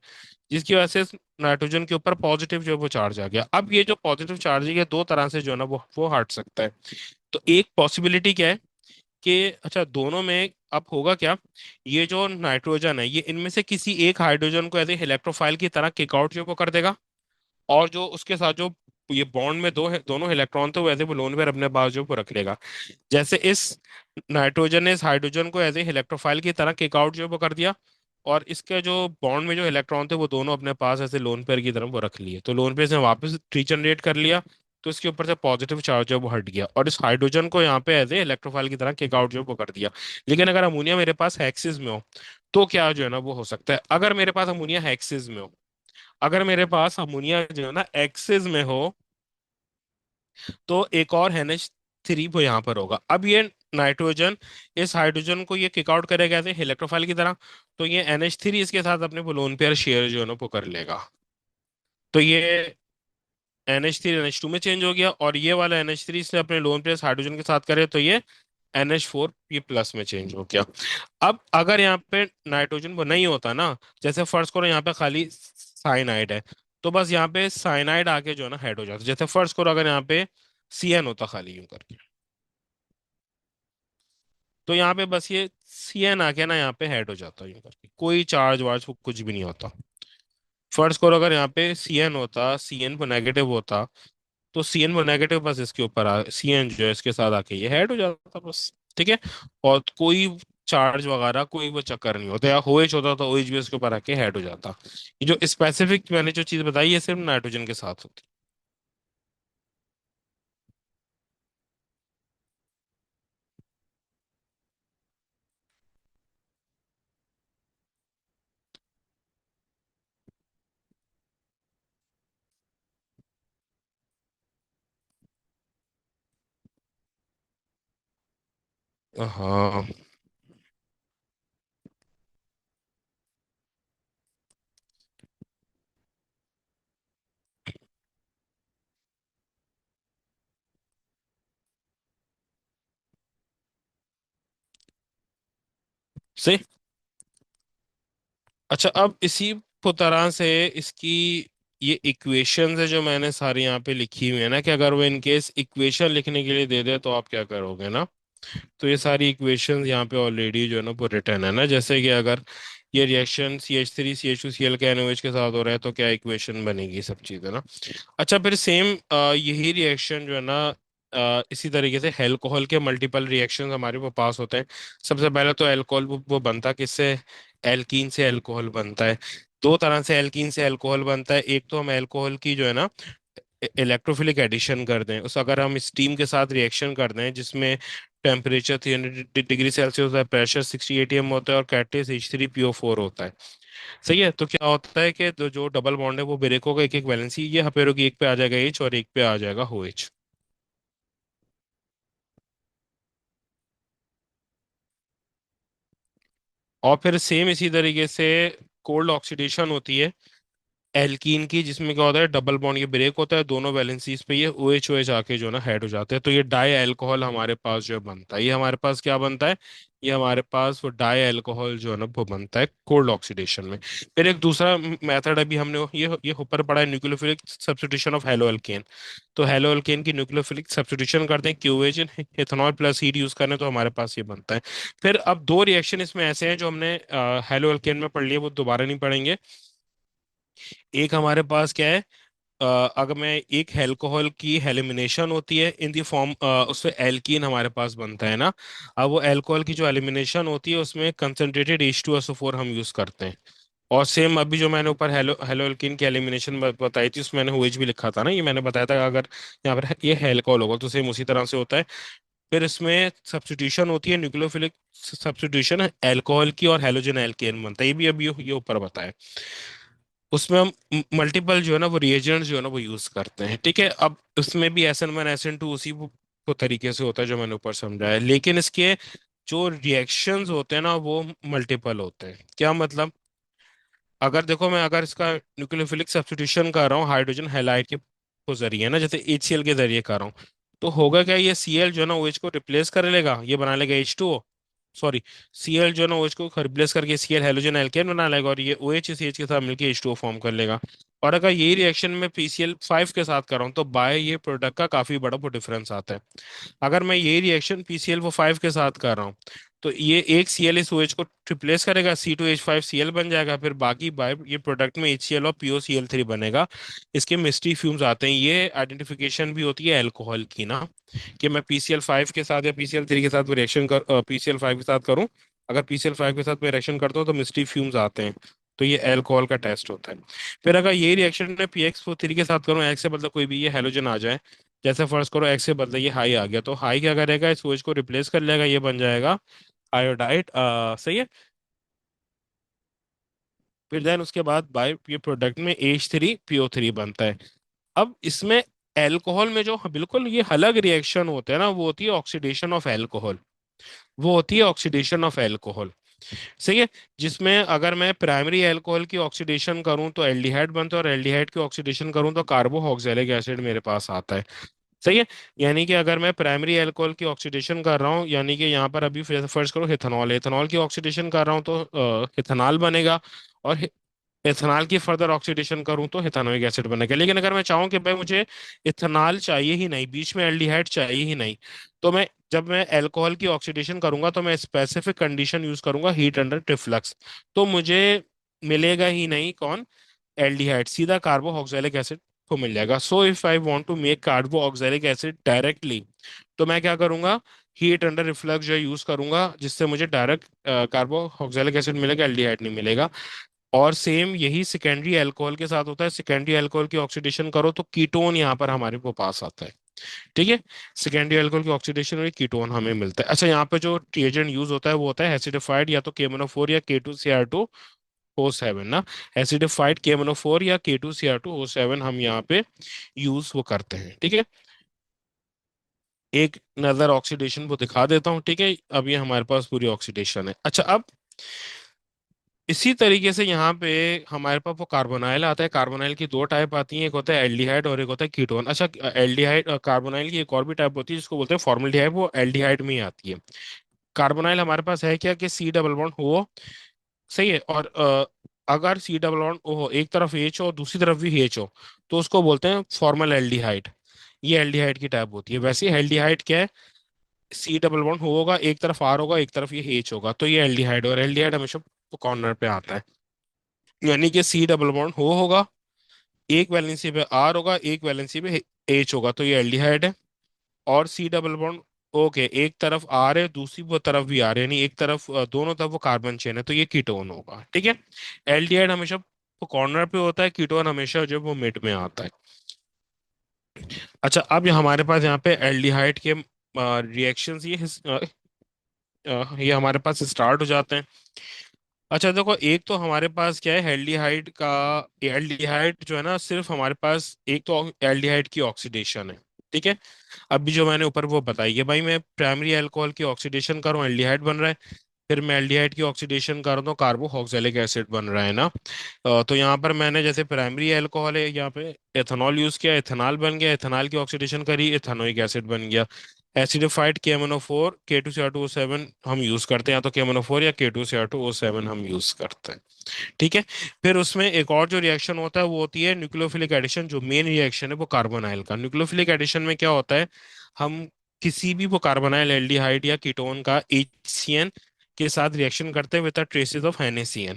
Speaker 1: जिसकी वजह से नाइट्रोजन के ऊपर पॉजिटिव जो है वो चार्ज आ गया। अब ये जो पॉजिटिव चार्ज है ये दो तरह से जो है ना वो हट सकता है। तो एक पॉसिबिलिटी क्या है कि अच्छा दोनों में अब होगा क्या, ये जो नाइट्रोजन है ये इनमें से किसी एक हाइड्रोजन को एज ए इलेक्ट्रोफाइल की तरह किक आउट जो वो कर देगा, और जो उसके साथ जो ये बॉन्ड में दोनों इलेक्ट्रॉन थे वैसे वो लोन पेयर अपने पास जो वो रख लेगा। जैसे इस नाइट्रोजन ने इस हाइड्रोजन को एज ए इलेक्ट्रोफाइल की तरह किक आउट जो वो कर दिया, और इसके जो बॉन्ड में जो इलेक्ट्रॉन थे वो दोनों अपने पास ऐसे लोन पेयर की तरफ वो रख लिए, तो लोन पेयर से वापस रीजनरेट कर लिया। तो इसके ऊपर से पॉजिटिव चार्ज जो वो हट गया और इस हाइड्रोजन को यहाँ पे एज ए इलेक्ट्रोफाइल की तरह किक आउट जो वो कर दिया। लेकिन अगर अमोनिया मेरे पास हेक्सिस में हो तो क्या जो है ना वो हो सकता है, अगर मेरे पास अमोनिया हेक्सिस में हो, अगर मेरे पास अमोनिया जो है ना एक्सिस में हो तो एक और NH3 वो यहाँ पर होगा। अब ये नाइट्रोजन इस हाइड्रोजन को ये किक आउट करेगा ऐसे इलेक्ट्रोफाइल की तरह, तो ये NH3 इसके साथ अपने वो लोन पेयर शेयर जो है ना वो कर लेगा। तो ये NH3 NH2 में चेंज हो गया, और ये वाला NH3 से अपने लोन पेयर हाइड्रोजन के साथ करे तो ये NH4 ये प्लस में चेंज हो गया। अब अगर यहाँ पे नाइट्रोजन वो नहीं होता ना, जैसे फर्स्ट करो यहाँ पे खाली साइनाइड है, तो बस यहाँ पे साइनाइड आके जो है ना हेड हो जाता, जैसे फर्स्ट करो अगर यहाँ पे CN होता खाली यूं करके, तो यहाँ पे बस ये CN आके ना यहाँ पे हेड हो जाता यूं करके, कोई चार्ज वार्ज कुछ भी नहीं होता। फर्स्ट करो अगर यहाँ पे CN होता, CN वो नेगेटिव होता, तो CN वो नेगेटिव बस इसके ऊपर CN जो है इसके साथ आके ये हेड हो जाता बस। ठीक है, और कोई चार्ज वगैरह कोई वो चक्कर नहीं होता, या OH होता तो OH भी इसके ऊपर आके हेड हो जाता। ये जो स्पेसिफिक मैंने जो चीज बताई ये सिर्फ नाइट्रोजन के साथ होती। हाँ सही। अच्छा अब इसी तरह से इसकी ये इक्वेशन है जो मैंने सारी यहाँ पे लिखी हुई है ना, कि अगर वो इनकेस इक्वेशन लिखने के लिए दे दे तो आप क्या करोगे ना। तो ये सारी इक्वेशंस यहाँ पे ऑलरेडी जो है ना वो रिटर्न है ना, जैसे कि अगर ये रिएक्शन CH3 CH2 Cl के NOH के साथ हो रहा है तो क्या इक्वेशन बनेगी, सब चीज़ है ना। अच्छा फिर सेम यही रिएक्शन जो है ना इसी तरीके से अल्कोहल के मल्टीपल रिएक्शंस हमारे वो पास होते हैं। सबसे पहले तो अल्कोहल वो बनता किससे, एल्कीन से अल्कोहल बनता है। दो तरह से एल्कीन से अल्कोहल बनता है, एक तो हम अल्कोहल की जो है ना इलेक्ट्रोफिलिक एडिशन कर दें, उस अगर हम स्टीम के साथ रिएक्शन कर दें जिसमें टेम्परेचर 300 डिग्री सेल्सियस होता है, प्रेशर 60 atm होता है और कैटलिस्ट H3PO4 होता है। सही है, तो क्या होता है कि जो डबल बॉन्ड है वो ब्रेक होगा, एक एक वैलेंसी ये हपेरो की एक पे आ जाएगा H और एक पे आ जाएगा OH। और फिर सेम इसी तरीके से कोल्ड ऑक्सीडेशन होती है एल्कीन की, जिसमें क्या होता है डबल बॉन्ड ये ब्रेक होता है, दोनों वैलेंसीज पे ये OH आके जो है ना हेड हो जाते हैं, तो ये डाई अल्कोहल हमारे पास जो बनता है, ये हमारे पास क्या बनता है, ये हमारे पास वो डाई अल्कोहल जो है ना वो बनता है कोल्ड ऑक्सीडेशन में। फिर एक दूसरा मेथड अभी हमने ये ऊपर पढ़ा है nucleophilic substitution of hello alkane. तो हेलो अल्केन की न्यूक्लियोफिलिक सब्स्टिट्यूशन करते हैं QH ethanol plus heat use करें तो हमारे पास ये बनता है। फिर अब दो रिएक्शन इसमें ऐसे हैं जो हमने हेलो अल्केन में पढ़ लिए वो दोबारा नहीं पढ़ेंगे। एक हमारे पास क्या है, अगर मैं एक अल्कोहल की एलिमिनेशन होती है इन दी फॉर्म, उससे एल्कीन हमारे पास बनता है ना। अब वो अल्कोहल की जो एलिमिनेशन होती है उसमें कंसंट्रेटेड H2SO4 हम यूज करते हैं। और सेम अभी जो मैंने ऊपर हेलो हेलो एल्कीन की एलिमिनेशन बताई थी उसमें मैंने OH भी लिखा था ना, ये मैंने बताया था अगर यहाँ पर ये अल्कोहल होगा तो सेम उसी तरह से होता है। फिर इसमें सब्स्टिट्यूशन होती है न्यूक्लियोफिलिक सब्स्टिट्यूशन अल्कोहल की, और हेलोजन एल्केन बनता है, ये भी अभी ये ऊपर बताया। उसमें हम मल्टीपल जो है ना वो रिएजेंट्स जो है ना वो यूज करते हैं। ठीक है, अब उसमें भी SN1 SN2 उसी को तरीके से होता है जो मैंने ऊपर समझाया है, लेकिन इसके जो रिएक्शंस होते हैं ना वो मल्टीपल होते हैं। क्या मतलब, अगर देखो मैं अगर इसका न्यूक्लियोफिलिक सब्स्टिट्यूशन कर रहा हूँ हाइड्रोजन हैलाइड के को जरिए ना, जैसे HCl के जरिए कर रहा हूँ, तो होगा क्या, ये Cl जो है ना OH को रिप्लेस कर लेगा, ये बना लेगा H2O। सॉरी, Cl जो है ना OH को रिप्लेस करके Cl हेलोजन एल्केन बना लेगा, और ये OH इस H के साथ मिलकर H2O फॉर्म कर लेगा। और अगर यही रिएक्शन में PCl5 के साथ कर रहा हूँ तो बाय ये प्रोडक्ट का काफी बड़ा वो डिफरेंस आता है। अगर मैं यही रिएक्शन PCl5 के साथ कर रहा हूँ तो ये एक Cl इस OH को रिप्लेस करेगा, C2H5Cl बन जाएगा, फिर बाकी बाय ये प्रोडक्ट में HCl और POCl3 बनेगा। इसके मिस्टी फ्यूम्स आते हैं। ये आइडेंटिफिकेशन भी होती है अल्कोहल की ना, कि मैं PCl5 के साथ या PCl3 के साथ रिएक्शन कर PCl5 के साथ करूं, अगर PCl5 के साथ मैं रिएक्शन करता हूं तो मिस्टी फ्यूम्स आते हैं। तो ये अल्कोहल का टेस्ट होता है। फिर अगर ये रिएक्शन में PX3 के साथ करूं, एक्स से बदले कोई भी ये हेलोजन आ जाए, जैसे फर्स्ट करो एक्स से बदले ये हाई आ गया, तो हाई क्या करेगा, इस OH को रिप्लेस कर लेगा, ये बन जाएगा आयोडाइड। सही है। फिर देन उसके बाद बाय ये प्रोडक्ट में H3PO3 बनता है। अब इसमें एल्कोहल में जो बिल्कुल ये अलग रिएक्शन होते हैं ना, वो होती है ऑक्सीडेशन ऑफ एल्कोहल। वो होती है ऑक्सीडेशन ऑफ एल्कोहल। सही है। जिसमें अगर मैं प्राइमरी एल्कोहल की ऑक्सीडेशन करूं तो एल्डिहाइड बनता है, और एल्डिहाइड की ऑक्सीडेशन करूं तो कार्बोऑक्सिलिक एसिड मेरे पास आता है। सही है। यानी कि अगर मैं प्राइमरी अल्कोहल की ऑक्सीडेशन कर रहा हूँ, यानी कि यहाँ पर अभी फर्स्ट करो इथेनॉल, इथेनॉल की ऑक्सीडेशन कर रहा हूँ तो इथेनॉल बनेगा, और इथेनॉल की फर्दर ऑक्सीडेशन करूँ तो इथेनोइक एसिड बनेगा। लेकिन अगर मैं चाहूँ कि भाई मुझे इथेनॉल चाहिए ही नहीं, बीच में एल्डिहाइड चाहिए ही नहीं, तो मैं जब मैं अल्कोहल की ऑक्सीडेशन करूंगा तो मैं स्पेसिफिक कंडीशन यूज करूंगा, हीट अंडर रिफ्लक्स। तो मुझे मिलेगा ही नहीं कौन, एल्डिहाइड, सीधा कार्बोऑक्सिलिक एसिड को मिल जाएगा। So if I want to make carboxylic acid directly, तो मैं क्या करूंगा, हीट अंडर रिफ्लक्स जो यूज करूंगा, जिससे मुझे डायरेक्ट कार्बोऑक्सिलिक एसिड मिलेगा, एल्डिहाइड नहीं मिलेगा। और सेम यही सेकेंडरी अल्कोहल के साथ होता है। सेकेंडरी अल्कोहल की ऑक्सीडेशन करो तो कीटोन यहाँ पर हमारे को पास आता है। ठीक है। सेकेंडरी अल्कोहल की ऑक्सीडेशन में कीटोन हमें मिलता है। अच्छा, यहाँ पे जो रिएजेंट यूज होता है वो होता है एसिडिफाइड, या तो KMnO4 या K2Cr2O7 ना। एसिडिफाइड KMnO4 या K2Cr2O7 हम यहाँ पे यूज वो करते हैं। ठीक है। एक नजर ऑक्सीडेशन को दिखा देता हूँ। ठीक है, अब ये हमारे पास पूरी ऑक्सीडेशन है। अच्छा, अब इसी तरीके से यहाँ पे हमारे पास वो कार्बोनाइल आता है। कार्बोनाइल की दो टाइप आती हैं, एक होता है एल्डिहाइड और एक होता है कीटोन। अच्छा, एल्डिहाइड कार्बोनाइल की एक और भी टाइप होती है जिसको बोलते हैं फॉर्मल्डिहाइड, वो एल्डिहाइड में ही आती है। कार्बोनाइल हमारे पास है क्या, कि C डबल बॉन्ड हो, सही है, और अगर C डबल बॉन्ड O हो, एक तरफ H हो दूसरी तरफ भी H हो, तो उसको बोलते हैं फॉर्मल एल्डिहाइड। ये एल्डिहाइड की टाइप होती है। वैसे एल्डिहाइड क्या है, C डबल बॉन्ड होगा, एक तरफ R होगा एक तरफ ये H होगा, तो ये एल्डिहाइड, और एल्डिहाइड हमेशा कॉर्नर पे आता है। यानी कि C डबल बॉन्ड हो होगा, एक वैलेंसी पे R होगा, एक वैलेंसी पे H होगा, तो ये एल्डिहाइड है। और C डबल बॉन्ड ओके, एक तरफ R है दूसरी वो तरफ भी R है, यानी एक तरफ दोनों तरफ वो कार्बन चेन है, तो ये कीटोन होगा। ठीक है। एल्डिहाइड हमेशा वो कॉर्नर पे होता है, कीटोन हमेशा जो वो मिड में आता है। अच्छा, अब ये हमारे पास यहाँ पे एल्डिहाइड के रिएक्शंस ये हमारे पास स्टार्ट हो जाते हैं। अच्छा देखो, एक तो हमारे पास क्या है, एल्डिहाइड का, एल्डिहाइड जो है ना, सिर्फ हमारे पास एक तो एल्डिहाइड की ऑक्सीडेशन है। ठीक है। अभी जो मैंने ऊपर वो बताई है, भाई मैं प्राइमरी अल्कोहल की ऑक्सीडेशन कर रहा हूँ, एल्डिहाइड बन रहा है। फिर मैं एल्डिहाइड की ऑक्सीडेशन कर रहा हूँ, कार्बोऑक्सिलिक एसिड बन रहा है ना। तो यहाँ पर मैंने जैसे प्राइमरी अल्कोहल है, यहाँ पे एथेनॉल यूज किया, एथेनॉल बन गया, एथेनॉल की ऑक्सीडेशन करी, एथेनोइक एसिड बन गया। एसिडिफाइड KMnO4 K2Cr2O7 हम यूज करते हैं, या तो KMnO4 या K2Cr2O7 हम यूज करते हैं। ठीक है। फिर उसमें एक और जो रिएक्शन होता है वो होती है न्यूक्लियोफिलिक एडिशन। जो मेन रिएक्शन है वो कार्बोनाइल का। न्यूक्लियोफिलिक एडिशन में क्या होता है, हम किसी भी वो कार्बोनाइल एल्डिहाइड या कीटोन का HCN के साथ रिएक्शन करते हैं विद ट्रेसेस ऑफ NaCN,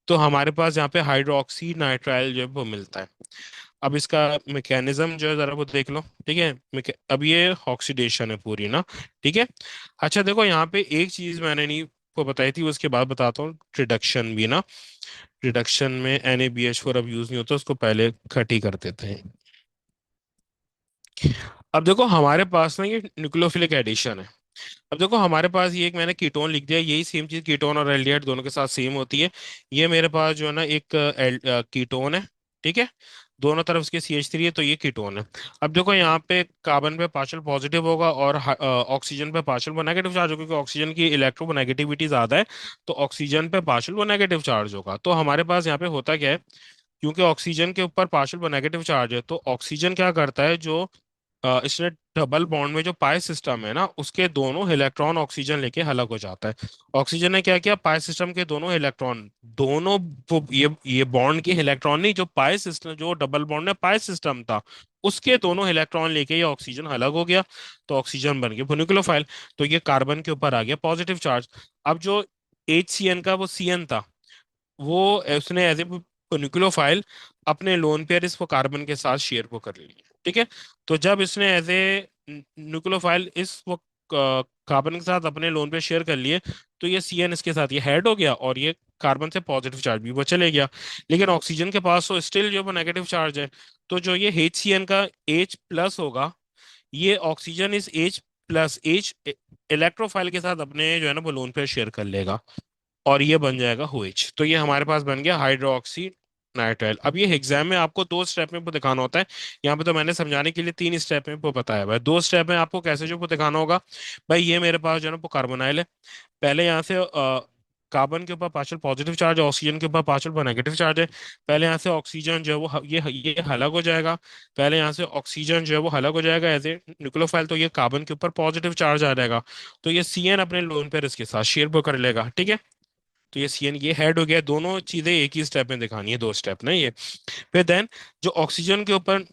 Speaker 1: तो हमारे पास यहाँ पे हाइड्रोक्सी नाइट्राइल जो है वो मिलता है। अब इसका मैकेनिज्म जो है जरा वो देख लो। ठीक है। अब ये ऑक्सीडेशन है पूरी ना। ठीक है। अच्छा देखो, यहाँ पे एक चीज मैंने नहीं को बताई थी, उसके बाद बताता हूँ, रिडक्शन भी ना। रिडक्शन में NaBH4 अब यूज नहीं होता, उसको पहले खट ही कर देते हैं। अब देखो हमारे पास ना ये न्यूक्लियोफिलिक एडिशन है। अब देखो हमारे पास ये एक मैंने कीटोन लिख दिया, यही सेम चीज कीटोन और एल्डिहाइड दोनों के साथ सेम होती है। ये मेरे पास जो है ना एक कीटोन है। ठीक है। दोनों तरफ इसके CH3 है, तो ये कीटोन है। अब देखो यहाँ पे कार्बन पे पार्शियल पॉजिटिव होगा और ऑक्सीजन पे पार्शियल वो नेगेटिव चार्ज होगा, क्योंकि ऑक्सीजन की इलेक्ट्रोनेगेटिविटी ज्यादा है। तो ऑक्सीजन पे पार्शियल वो नेगेटिव चार्ज होगा। तो हमारे पास यहाँ पे होता क्या है, क्योंकि ऑक्सीजन के ऊपर पार्शियल नेगेटिव चार्ज है, तो ऑक्सीजन क्या करता है, जो इसमें डबल बॉन्ड में जो पाई सिस्टम है ना, उसके दोनों इलेक्ट्रॉन ऑक्सीजन लेके अलग हो जाता है। ऑक्सीजन ने क्या किया, पाई सिस्टम के दोनों इलेक्ट्रॉन, दोनों ये बॉन्ड के इलेक्ट्रॉन नहीं, जो पाई सिस्टम, जो डबल बॉन्ड में पाई सिस्टम था, उसके दोनों इलेक्ट्रॉन लेके ये ऑक्सीजन अलग हो गया। तो ऑक्सीजन बन गया न्यूक्लियोफाइल। तो ये कार्बन के ऊपर आ गया पॉजिटिव चार्ज। अब जो HCN का वो CN था, वो उसने एज ए न्यूक्लियोफाइल अपने लोन पेयर इसको कार्बन के साथ शेयर को कर लिया। ठीक है। तो जब इसने एज ए न्यूक्लियोफाइल इस वो कार्बन के साथ अपने लोन पेयर शेयर कर लिए, तो ये CN इसके साथ ये हेड हो गया, और ये कार्बन से पॉजिटिव चार्ज भी वो चले गया। लेकिन ऑक्सीजन के पास तो स्टिल जो वो नेगेटिव चार्ज है। तो जो ये HCN का H+ होगा, ये ऑक्सीजन इस H+H इलेक्ट्रोफाइल के साथ अपने जो है ना वो लोन पेयर शेयर कर लेगा, और ये बन जाएगा OH। तो ये हमारे पास बन गया हाइड्रोक्सी नाइट्राइल। अब ये एग्जाम में आपको 2 स्टेप में वो दिखाना होता है। यहाँ पे तो मैंने समझाने के लिए 3 स्टेप में वो बताया हुआ है। 2 स्टेप में आपको कैसे जो वो दिखाना होगा, भाई ये मेरे पास जो है ना वो कार्बोनाइल है। पहले यहाँ से कार्बन के ऊपर पार्शियल पॉजिटिव चार्ज है, ऑक्सीजन के ऊपर पार्शियल नेगेटिव चार्ज है। पहले यहाँ से ऑक्सीजन जो है वो ये अलग हो जाएगा। पहले यहाँ से ऑक्सीजन जो है वो अलग हो जाएगा एज ए न्यूक्लियोफाइल, तो ये कार्बन के ऊपर पॉजिटिव चार्ज आ जाएगा। तो ये CN अपने लोन पेयर इसके साथ शेयर वो कर लेगा। ठीक है। तो ये CN ये हेड हो गया। दोनों चीजें एक ही स्टेप में दिखानी है, 2 स्टेप ना ये। फिर देन जो ऑक्सीजन के ऊपर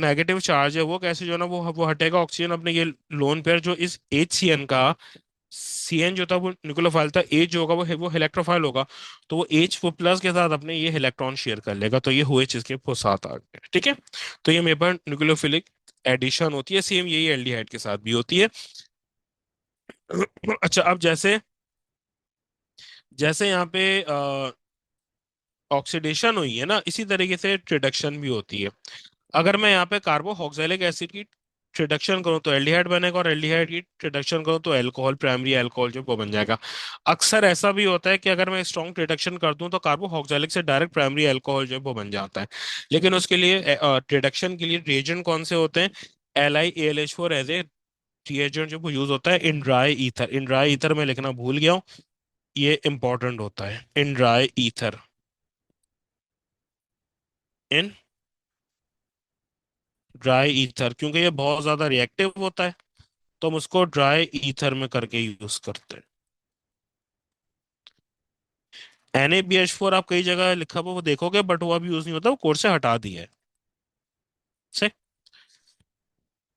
Speaker 1: नेगेटिव चार्ज है, वो कैसे जो है ना वो हटेगा। ऑक्सीजन अपने ये लोन पेयर जो इस HCN का, CN जो था वो न्यूक्लियोफाइल था, H जो होगा वो इलेक्ट्रोफाइल होगा। तो वो H वो प्लस के साथ अपने ये इलेक्ट्रॉन शेयर कर लेगा, तो ये OH इसके वो साथ आ गया। ठीक है। तो ये मेरे पास न्यूक्लियोफिलिक एडिशन होती है। सेम यही एल्डिहाइड के साथ भी होती है। अच्छा, अब जैसे जैसे यहाँ पे ऑक्सीडेशन हुई है ना, इसी तरीके से रिडक्शन भी होती है। अगर मैं यहाँ पे कार्बोक्सिलिक एसिड की रिडक्शन करूँ तो एल्डिहाइड बनेगा, और एल्डिहाइड की रिडक्शन करूँ तो अल्कोहल, प्राइमरी अल्कोहल जो वो बन जाएगा। अक्सर ऐसा भी होता है कि अगर मैं स्ट्रॉन्ग रिडक्शन कर दूं तो कार्बोक्सिलिक से डायरेक्ट प्राइमरी अल्कोहल जो है वो बन जाता है। लेकिन उसके लिए रिडक्शन के लिए रिएजेंट कौन से होते हैं, LiAlH4 एज ए रिएजेंट जो वो यूज होता है in dry ether. In dry ether में लिखना भूल गया हूँ, ये इंपॉर्टेंट होता है, in dry ether. In dry ether, क्योंकि ये बहुत ज्यादा रिएक्टिव होता है, तो हम उसको ड्राई ईथर में करके यूज करते हैं। NaBH4 आप कई जगह लिखा हुआ वो देखोगे, बट वो अब यूज नहीं होता, वो कोर्स से हटा दिया है से।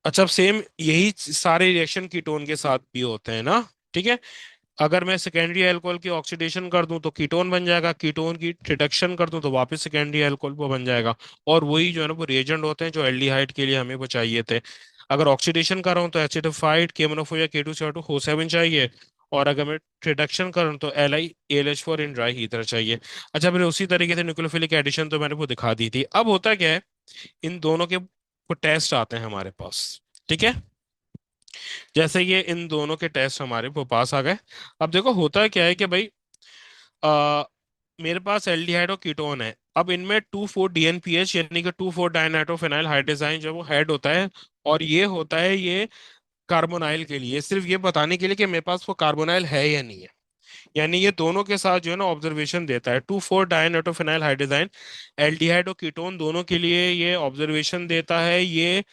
Speaker 1: अच्छा, अब सेम यही सारे रिएक्शन कीटोन के साथ भी होते हैं ना। ठीक है। अगर मैं सेकेंडरी अल्कोहल की ऑक्सीडेशन कर दूं तो कीटोन बन जाएगा, कीटोन की रिडक्शन कर दूं तो वापस सेकेंडरी अल्कोहल वो बन जाएगा। और वही जो है ना वो रिएजेंट होते हैं जो एल्डिहाइड के लिए हमें वो चाहिए थे। अगर ऑक्सीडेशन कर रहा हूँ तो एसिडिफाइड KMnO4 या K2CO2 चाहिए। और अगर मैं रिडक्शन कर रहा हूँ तो LiAlH4 इन ड्राई ईथर चाहिए। अच्छा, फिर उसी तरीके से न्यूक्लियोफिलिक एडिशन तो मैंने वो दिखा दी थी। अब होता क्या है, इन दोनों के वो टेस्ट आते हैं हमारे पास। ठीक है। जैसे ये इन दोनों के टेस्ट हमारे वो पास आ गए। अब देखो होता है क्या है कि भाई आ, मेरे पास एल्डिहाइड और कीटोन है। अब इनमें 2,4-DNPH यानी कि 2,4-डाइनाइट्रोफेनाइल हाइड्रोजाइन जो वो हेड होता है। और ये होता है ये कार्बोनाइल के लिए, सिर्फ ये बताने के लिए कि मेरे पास वो कार्बोनाइल है या नहीं है। यानी ये दोनों के साथ जो है ना ऑब्जर्वेशन देता है, 2,4-डाइनाइट्रोफेनाइल हाइड्रोजाइन एल्डिहाइड और कीटोन दोनों के लिए ये ऑब्जर्वेशन देता है। ये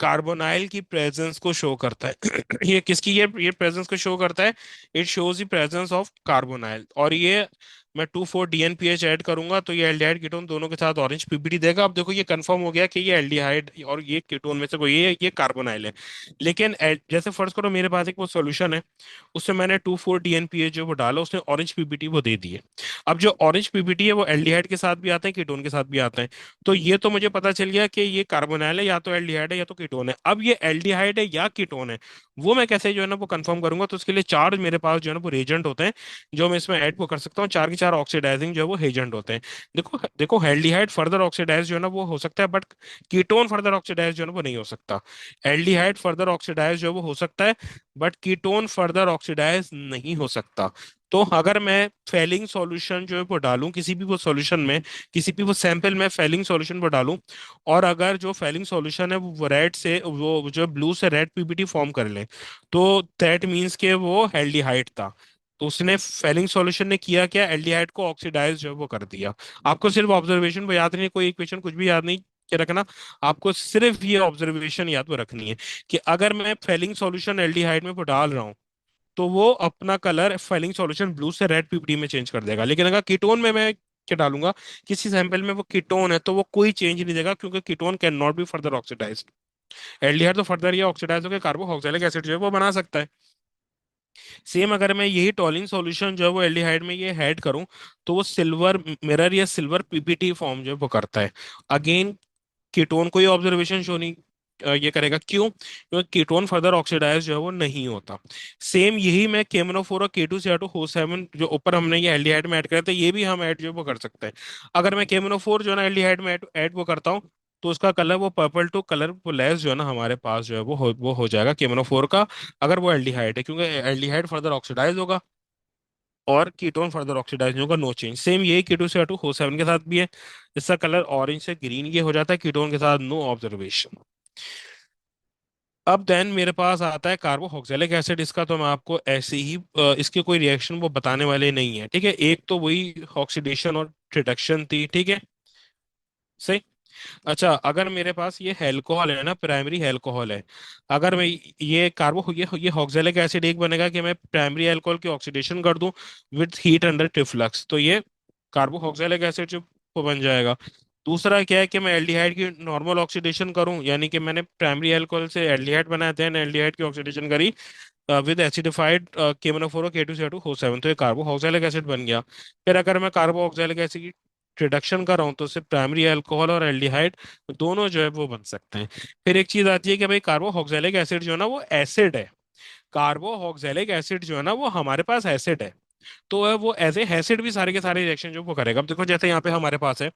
Speaker 1: कार्बोनाइल की प्रेजेंस को शो करता है। ये प्रेजेंस को शो करता है। It shows the presence of carbonyl. और ये मैं 2,4-DNPH ऐड करूंगा तो ये एल्डिहाइड कीटोन दोनों के साथ ऑरेंज PPT देगा। अब देखो ये कंफर्म हो गया कि ये एल्डिहाइड और ये कीटोन में से कोई ये कार्बोनाइल है। लेकिन जैसे फर्ज करो मेरे पास एक वो सॉल्यूशन है, उसमें मैंने 2,4-DNPH जो वो डाला, उसने ऑरेंज PPT वो दे दी है। अब जो ऑरेंज PPT है वो एल्डिहाइड के साथ भी आता है, कीटोन के साथ भी आता है। तो ये तो मुझे पता चल गया कि ये कार्बोनाइल है, या तो एल्डिहाइड है या तो कीटोन है। अब ये एल्डिहाइड है या कीटोन है, वो मैं कैसे जो है ना वो कंफर्म करूंगा। तो उसके लिए चार मेरे पास जो है ना वो रेजेंट होते हैं, जो मैं इसमें ऐड को कर सकता हूँ। चार के चार ऑक्सीडाइजिंग जो है वो एजेंट होते हैं। देखो देखो, एल्डिहाइड फर्दर ऑक्सीडाइज जो है ना वो हो सकता है, बट कीटोन फर्दर ऑक्सीडाइज जो है ना वो नहीं हो सकता। एल्डिहाइड फर्दर ऑक्सीडाइज जो है वो हो सकता है, बट कीटोन फर्दर ऑक्सीडाइज नहीं हो सकता। तो अगर मैं फेलिंग सॉल्यूशन जो है वो डालूं किसी भी वो सॉल्यूशन में, किसी भी वो सैंपल में फेलिंग सॉल्यूशन वो डालूं, और अगर जो फेलिंग सॉल्यूशन है वो रेड से वो जो ब्लू से रेड पीपीटी फॉर्म कर ले, तो दैट मीन्स के वो एल्डिहाइड था। तो उसने फेलिंग सॉल्यूशन ने किया क्या, एल्डिहाइड को ऑक्सीडाइज जो है वो कर दिया। आपको सिर्फ ऑब्जर्वेशन वो याद नहीं, कोई इक्वेशन कुछ भी याद नहीं के रखना, आपको सिर्फ ये ऑब्जर्वेशन याद वो रखनी है कि अगर मैं फेलिंग सॉल्यूशन एल्डिहाइड में वो डाल रहा हूँ, तो वो अपना कलर फाइलिंग सॉल्यूशन ब्लू से रेड पीपीटी में चेंज कर देगा। लेकिन अगर कीटोन में मैं क्या डालूंगा, किसी सैंपल में वो कीटोन है, तो वो कोई चेंज नहीं देगा, क्योंकि ketone can not be further oxidise. Aldehyde तो फर्दर ये ऑक्सीडाइज होकर कार्बोक्सिलिक एसिड जो है वो बना सकता है। सेम अगर मैं यही टॉलिन सॉल्यूशन जो है वो एल्डिहाइड में ये ऐड करूं, तो वो सिल्वर मिरर या सिल्वर पीपीटी फॉर्म जो है वो करता है। अगेन कीटोन कोई ऑब्जर्वेशन शो नहीं ये करेगा, क्यों, क्योंकि कीटोन फर्दर ऑक्सीडाइज जो है वो नहीं होता। सेम यही मैं केमनोफोर और K2CR2O7 जो ऊपर हमने ये एल्डिहाइड में ऐड करे थे, ये भी हम ऐड जो है वो कर सकते हैं। अगर मैं केमनोफोर जो है ना एल्डिहाइड में ऐड वो करता हूँ, तो उसका कलर वो पर्पल टू कलर वो लेस जो है ना हमारे पास जो है वो हो जाएगा केमनोफोर का, अगर वो एल्डिहाइड है, क्योंकि एल्डिहाइड फर्दर ऑक्सीडाइज होगा और कीटोन फर्दर ऑक्सीडाइज नहीं होगा, नो चेंज। सेम यही K2CR2O7 के साथ भी है, इसका कलर ऑरेंज से ग्रीन ये हो जाता है कीटोन के साथ, नो ऑब्जर्वेशन। अब देन मेरे पास आता है कार्बोक्सिलिक एसिड, इसका तो मैं आपको ऐसे ही इसके कोई रिएक्शन वो बताने वाले नहीं है, ठीक है। एक तो वही ऑक्सीडेशन और रिडक्शन थी, ठीक है, सही। अच्छा, अगर मेरे पास ये अल्कोहल है ना, प्राइमरी अल्कोहल है, अगर मैं ये ऑक्सैलिक एसिड एक बनेगा कि मैं प्राइमरी अल्कोहल की ऑक्सीडेशन कर दूं विद हीट अंडर टिफ्लक्स, तो ये कार्बोक्सिलिक एसिड जो वो बन जाएगा। दूसरा क्या है कि मैं एल्डिहाइड की नॉर्मल ऑक्सीडेशन करूं, यानी कि मैंने प्राइमरी अल्कोहल से एल्डिहाइड बनाया था, एल्डिहाइड की ऑक्सीडेशन करी विद एसिडिफाइड KMnO4 और K2CR2O7, तो ये कार्बोक्सिलिक एसिड बन गया। फिर अगर मैं कार्बोक्सिलिक एसिड की रिडक्शन कर रहा हूँ, तो सिर्फ प्राइमरी अल्कोहल और एल्डिहाइड दोनों जो है वो बन सकते हैं। फिर एक चीज आती है कि भाई कार्बोक्सिलिक एसिड जो है ना वो एसिड है, कार्बोक्सिलिक एसिड जो है ना वो हमारे पास एसिड है, तो वो एज ए एसिड भी सारे के सारे रिएक्शन जो वो करेगा। अब देखो जैसे यहाँ पे हमारे पास है,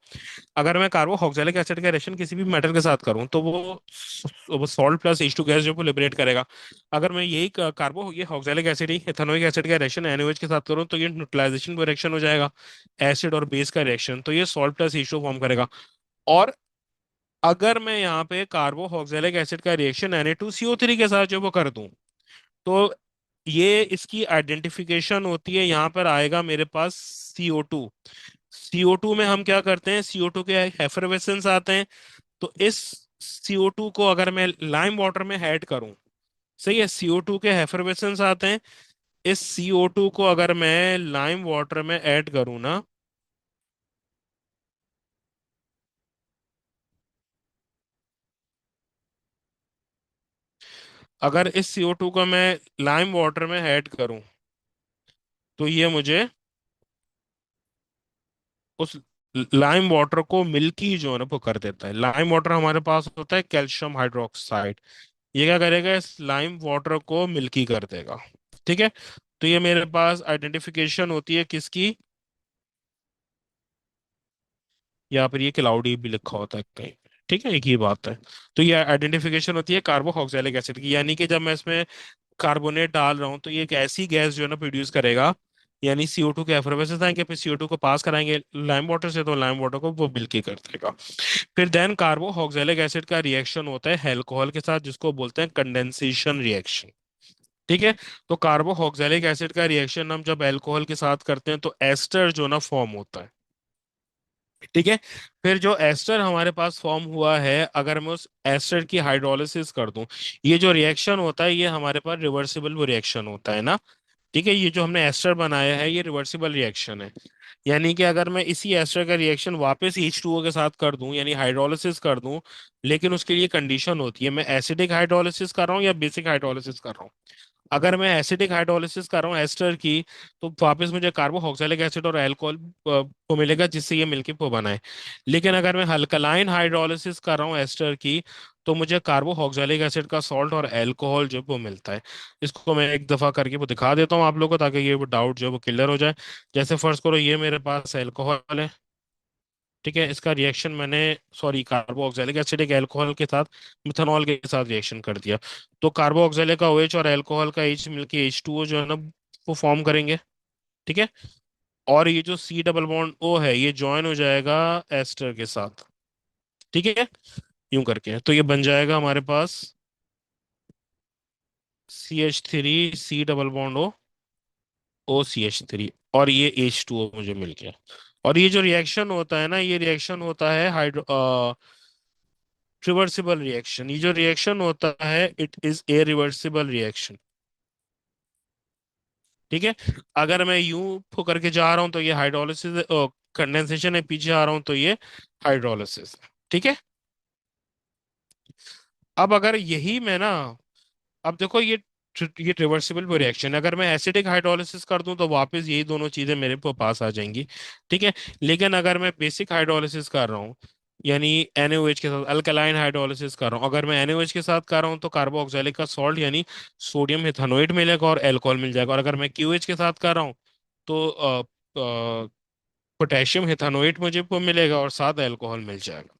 Speaker 1: अगर मैं कार्बोक्सिलिक एसिड का रिएक्शन किसी भी मेटल के साथ करूं, तो वो सॉल्ट प्लस H2 गैस जो वो लिबरेट करेगा। अगर मैं यही ये ऑक्सैलिक एसिड ही इथेनोइक एसिड का रिएक्शन NaOH के साथ करूं, तो ये न्यूट्रलाइजेशन रिएक्शन हो जाएगा, एसिड और बेस का रिएक्शन, तो ये सॉल्ट प्लस H2 फॉर्म करेगा। और अगर मैं यहाँ पे कार्बोक्सिलिक एसिड का रिएक्शन Na2CO3 के साथ जो वो कर दूं, तो ये इसकी आइडेंटिफिकेशन होती है, यहाँ पर आएगा मेरे पास CO2। CO2 में हम क्या करते हैं, CO2 के एफरवेसेंस आते हैं, तो इस CO2 को अगर मैं लाइम वाटर में ऐड करूं, सही है, CO2 के एफरवेसेंस आते हैं, इस CO2 को अगर मैं लाइम वाटर में ऐड करूं ना, अगर इस CO2 को मैं लाइम वाटर में ऐड करूं, तो ये मुझे उस लाइम वाटर को मिल्की जो है ना वो कर देता है। लाइम वाटर हमारे पास होता है कैल्शियम हाइड्रोक्साइड, ये क्या करेगा, इस लाइम वाटर को मिल्की कर देगा, ठीक है। तो ये मेरे पास आइडेंटिफिकेशन होती है किसकी, यहाँ पर ये क्लाउडी भी लिखा होता है कहीं, ठीक है, एक ही बात है। तो ये आइडेंटिफिकेशन होती है कार्बोक्सिलिक एसिड की, यानी कि जब मैं इसमें कार्बोनेट डाल रहा हूँ, तो ये एक ऐसी गैस जो है ना प्रोड्यूस करेगा, यानी CO2 के एफरवेसेंस आएंगे, फिर CO2 को पास कराएंगे लाइम वाटर से, तो लाइम वाटर को वो मिल्की कर देगा। फिर देन कार्बोक्सिलिक एसिड का रिएक्शन होता है अल्कोहल के साथ, जिसको बोलते हैं कंडेंसेशन रिएक्शन, ठीक है। तो कार्बोक्सिलिक एसिड का रिएक्शन हम जब अल्कोहल के साथ करते हैं, तो एस्टर जो ना फॉर्म होता है, ठीक है। फिर जो एस्टर हमारे पास फॉर्म हुआ है, अगर मैं उस एस्टर की हाइड्रोलिसिस कर दूं, ये जो रिएक्शन होता है ये हमारे पास रिवर्सिबल रिएक्शन होता है ना, ठीक है। ये जो हमने एस्टर बनाया है ये रिवर्सिबल रिएक्शन है, यानी कि अगर मैं इसी एस्टर का रिएक्शन वापस H2O के साथ कर दूं, यानी हाइड्रोलिसिस कर दूं, लेकिन उसके लिए कंडीशन होती है, मैं एसिडिक हाइड्रोलिसिस कर रहा हूँ या बेसिक हाइड्रोलिसिस कर रहा हूँ। अगर मैं एसिडिक हाइड्रोलिसिस कर रहा हूँ एस्टर की, तो वापस मुझे कार्बोक्सिलिक एसिड और अल्कोहल को मिलेगा, जिससे ये मिलके वो बनाए। लेकिन अगर मैं अल्कलाइन हाइड्रोलिसिस कर रहा हूँ एस्टर की, तो मुझे कार्बोक्सिलिक एसिड का सॉल्ट और अल्कोहल जो वो मिलता है। इसको मैं एक दफा करके वो दिखा देता हूँ आप लोगों को, ताकि ये वो डाउट जो है वो क्लियर हो जाए। जैसे फर्स्ट करो, ये मेरे पास अल्कोहल है, ठीक है, इसका रिएक्शन मैंने, सॉरी, कार्बोक्सिलिक एसिड एक अल्कोहल के साथ मिथनॉल के साथ रिएक्शन कर दिया, तो कार्बोक्सिलिक का OH और अल्कोहल का H मिलके H2O जो है ना वो फॉर्म करेंगे, ठीक है। और ये जो सी डबल बॉन्ड ओ है ये ज्वाइन हो जाएगा एस्टर के साथ। ठीक है, यूं करके तो ये बन जाएगा हमारे पास CH3 C double bond OCH3, और ये H2O मुझे मिल गया। और ये जो रिएक्शन होता है ना, ये रिएक्शन होता है हाइड्रो रिवर्सिबल रिएक्शन। ये जो रिएक्शन होता है it is a reversible reaction. ठीक है। अगर मैं यूं करके जा रहा हूं तो ये हाइड्रोलिसिस, कंडेंसेशन है, पीछे आ रहा हूं तो ये हाइड्रोलिसिस है। ठीक है। अब अगर यही मैं ना, अब देखो ये रिवर्सिबल रिएक्शन, अगर मैं एसिडिक हाइड्रोलिसिस कर दूं तो वापस यही दोनों चीजें मेरे पास आ जाएंगी। ठीक है। लेकिन अगर मैं बेसिक हाइड्रोलिसिस कर रहा हूँ, यानी NaOH के साथ अल्कलाइन हाइड्रोलिसिस कर रहा हूँ, अगर मैं NaOH के साथ कर रहा हूँ तो कार्बोक्सिलिक का सॉल्ट यानी सोडियम इथेनोएट मिलेगा और अल्कोहल मिल जाएगा। और अगर मैं QH के साथ कर रहा हूँ तो पोटेशियम इथेनोएट मुझे मिलेगा और साथ अल्कोहल मिल जाएगा।